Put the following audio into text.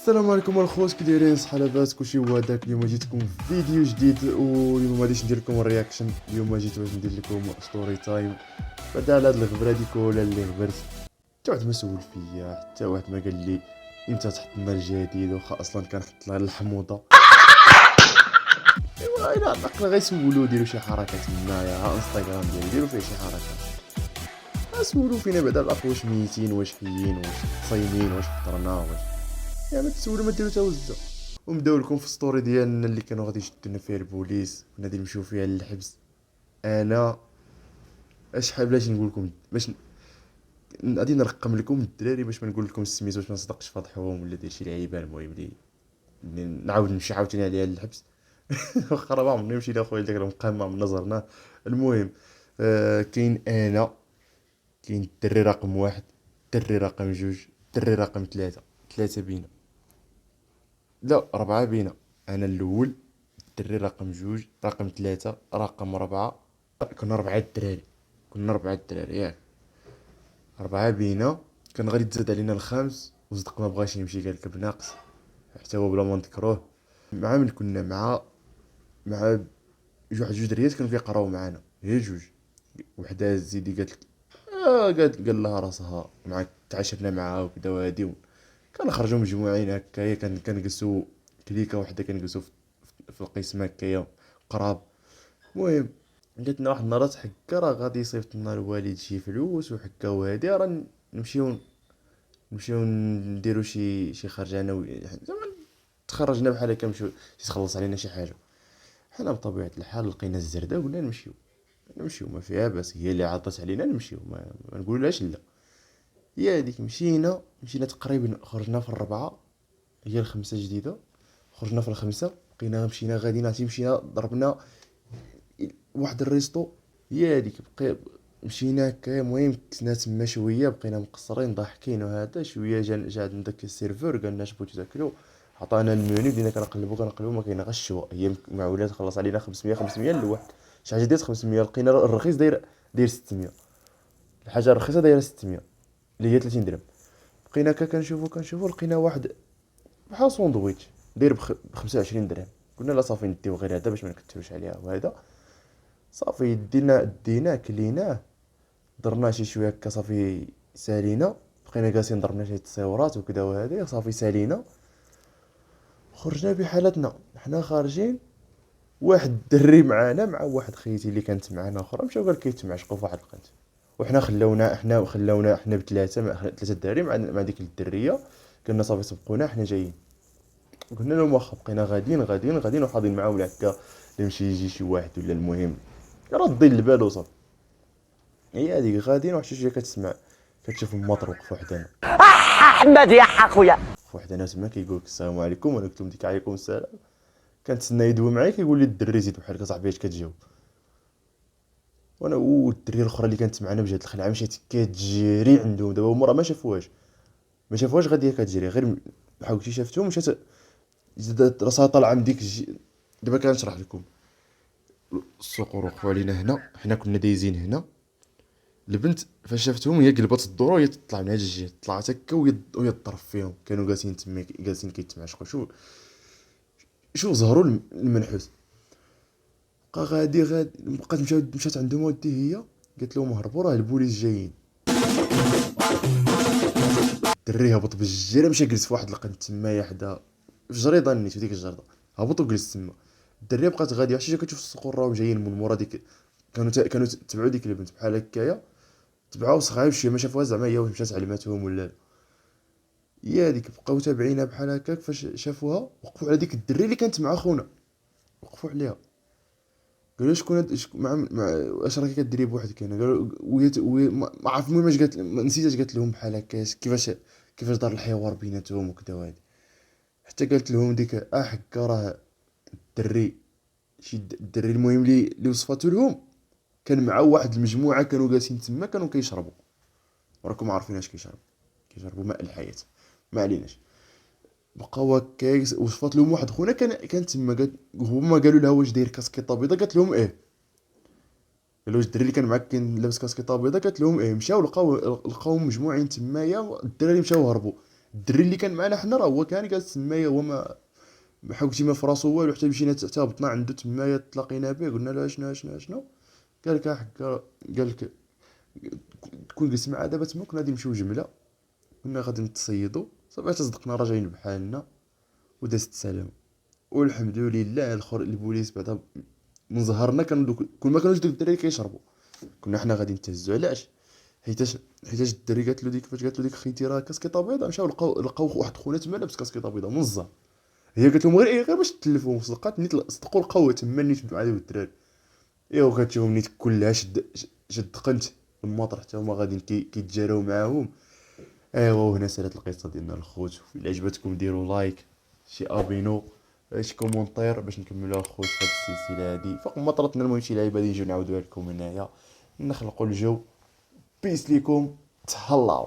السلام عليكم الخوت، كي دايرين؟ صحه لاباس؟ كلشي هو هذاك. اليوم جيتكم في فيديو جديد، واليوم ما غاديش ندير لكم الرياكشن. اليوم جيت باش ندير لكم ستوري تايم. بعد على هاد الغبره دي كولا اللي غبرت، حتى واحد ما سول فيا، حتى واحد ما قال لي امتى تحط لنا الجديد، واخا اصلا كنحط لها الحموضه. ايوا الا عقل غيسولوا ديروا شي حركات هنايا، ها انستغرام ديالي ديروا فيه شي حركات. سولوا فينا بعدا الاخ، واش ميتين، واش حيين، واش صايمين، واش فطرنا، واش يعني ما تسولوا ما ديروا تا وزه. ونبداو لكم في الستوري ديالنا اللي كانوا غادي يشدونا فيها البوليس، كنا غادي نمشيو فيها للحبس. انا شحال بلاتي نقول لكم باش غادي نرقم لكم الدراري باش ما نقول لكم السميت، باش ما نصدقش فضحهم ولا دير شي لعيبه. المهم اللي نعاود نمشي عاوتاني عليها للحبس. واخا راه ما عمرني مشيت اخويا لداك المقام، ما نظرنا. المهم كاين انا، كاين الدري رقم واحد، الدري رقم جوج، الدري رقم ثلاثة. ثلاثة بينا، لا ربعة بينا. انا الاول، الدري رقم جوج، رقم ثلاثة، رقم ربعة. كنا ربعة الدراري، كنا ربعة الدراري ياك. ربعة بينا. كان غادي تزاد علينا الخامس، وصدق ما بغاش يمشي، قالك بناقص حتى هو بلا ما نذكروه. مع من كنا مع جوج دريات كانوا كيقراو معانا، هي جوج. وحده زيدي قالت لك قال لها راسها مع تعاشرنا معاها وكذا وهادي. كنخرجوا مجموعين هكايا، كنجلسوا كليكه وحده، كنجلسوا في القسم هكايا قراب. المهم قالت لنا واحد النهار حكا راه غادي يصيفط لنا الوالد شي فلوس وحكا وهادي، راه نمشيو نديرو شي خرجه انا زعما تخرجنا بحال هكا، نمشيو تخلص علينا شي حاجه. حنا بطبيعه الحال لقينا الزرده وقلنا نمشيو ما فيها باس، هي اللي عطات علينا نمشيو، ما نقولهاش لا. هي هذيك مشينا تقريبا، خرجنا في الربعه، هي الخمسه جديده. خرجنا في الخمسه، بقينا مشينا غاديين، عرفتي مشينا ضربنا واحد الريستو. هي هذيك مشينا هكايا. المهم كنا تما شويه، بقينا مقصرين ضاحكين وهذا شويه. جا عندنا داك السيرفور، قالنا اش بغيتو تاكلوا. عطانا المنيو، بدينا كنقلبوا ما كاين غير الشوا. هي معولات خلص علينا 500 لواحد. شي حاجه ديال 500، لقينا الرخيص داير 600. الحاجه الرخيصه دايره 600، اللي هي 30 درهم. بقينا هكا كنشوفوا لقينا واحد بحال ساندويتش داير ب 25 درهم. قلنا لا صافي نديو غير هذا باش ما نكثروش عليها وهذا. صافي ديناه كليناه، درنا شي شويه هكا صافي سالينا. بقينا جالسين ضربنا شي تصاورات وكذا وهذه، صافي سالينا. خرجنا بحالتنا، حنا خارجين. واحد الدري معانا مع واحد خيتي اللي كانت معانا اخرى، مشاو قال كيتمعشقوا في واحد القنت. وحنا خلونا احنا بثلاثه، مع ثلاثه الدراري مع ديك الدريه. قلنا صافي سبقونا حنا جايين. قلنا لهم واخا، بقينا غاديين وحاضين معاهم ولا هكا يمشي يجي شي واحد ولا. المهم ردين البال وصافي. هي هذيك غاديين، واحد شي كتسمع، كتشوف المطر وقف وحدنا. احمد يا اخويا. وقف وحدنا تما كيقول لك السلام عليكم، وانا قلت لهم ديك عليكم السلام. كنتسنى يدوي معايا، كيقول لي الدري زيد بحال هكا صاحبي اش كتجاوب. وانا والدريه الاخرى اللي كانت معنا بجهه الخلعه مشات كتجري عندهم. دابا هما راه ما شافوهاش غاديه كتجري، غير بحال قلتي شافتهم مشات زادت راسها طالعه من ديك دابا كنشرح لكم. الصقور وقفوا علينا هنا، حنا كنا دايزين هنا. البنت فاش شافتهم هي قلبت الدوره وهي تطلع من هاد الجهه، طلعت هكا وهي تضرب فيهم. كانوا جالسين تما جالسين كيتمعشقوا. شو ظهروا المنحوس. بقى غادي بقات مشات عندهم ودي. هي قالت لهم هربوا راه البوليس جايين. الدري هبط بالجري، مشى جلس في واحد القنت تمايا حدا في جريده نيت، في ديك الجرده. هبط وجلس تما. الدريه بقات غاديه، حتى كتشوف الصقور راهم جايين من مورا ديك. كانوا تبعوا ديك البنت بحال هكايا. تبعوا صغير شويه، ما شافوها زعما هي واش مشات علماتهم ولا لا. هي هذيك بقاو تابعينها بحال هكاك. فاش شافوها وقفوا على ديك الدري اللي كانت مع خونا، وقفوا عليها. قالوا شكون مع اش راكي كديري بوحدك هنا؟ قالوا ما عرف. المهم اش قالت، نسيت اش قالت لهم بحال هكا، كيفاش دار الحوار بيناتهم وكذا وهادي. حتى قالت لهم ديك حكا راه الدري، الدري المهم اللي وصفاتو لهم كان مع واحد المجموعه كانوا جالسين تما، كانوا كيشربوا. وراكم عارفين اش كيشربوا ماء الحياه. ما عليناش. بقاو هكا وصفات لهم واحد خونا كان تما. هما قالوا لها واش داير كاسكيطه بيضاء؟ قالت لهم ايه. قالوا واش الدري اللي كان معاك كان لابس كاسكيطه بيضاء؟ قالت لهم ايه. مشاو لقاو مجموعين تمايا. الدراري مشاو هربوا. الدري اللي كان معنا حنا راه هو كان جالس تمايا، هو ما حاولتي ما فراسو والو، حتى مشينا حتى هبطنا عنده تمايا تلاقينا به قلنا له شنو قال لك حكا، قال لك كون جلس معاه دابا تما كنا غادي نمشيو جمله، كنا غادي نتصيدوا صافي تصدقنا راجعين بحالنا ودازت السلام. والحمد لله الاخر البوليس بعدا من ظهرنا كانوا كل ما كانوش دوك الدراري كيشربوا كنا حنا غادي نتهزوا. علاش؟ حيتاش الدري قالت له ديك، فاش قالت له ديك خيتي راه كاسكيطه بيضاء، مشاو لقاو واحد خونا تما لابس كاسكيطه بيضاء من الزهر. هي قالت لهم غير باش تلفوا، صدقات نيت صدقوا لقاوها تما نيت مع دوك الدراري. ايوا كتشوفهم نيت كلها شد قنت المطر حتى هما غاديين كيتجاراو معاهم. ايوا وهنا سالات القصه ديالنا الخوت. الا عجبتكم ديروا لايك، شي ابينو، شي كومونتير باش نكملوا الخوت في هذه السلسله هذه فوق ما طرتنا. المهم شي لعيبه غادي نجيو نعاودوها لكم هنايا، نخلقوا الجو. بيس ليكم، تهلاو.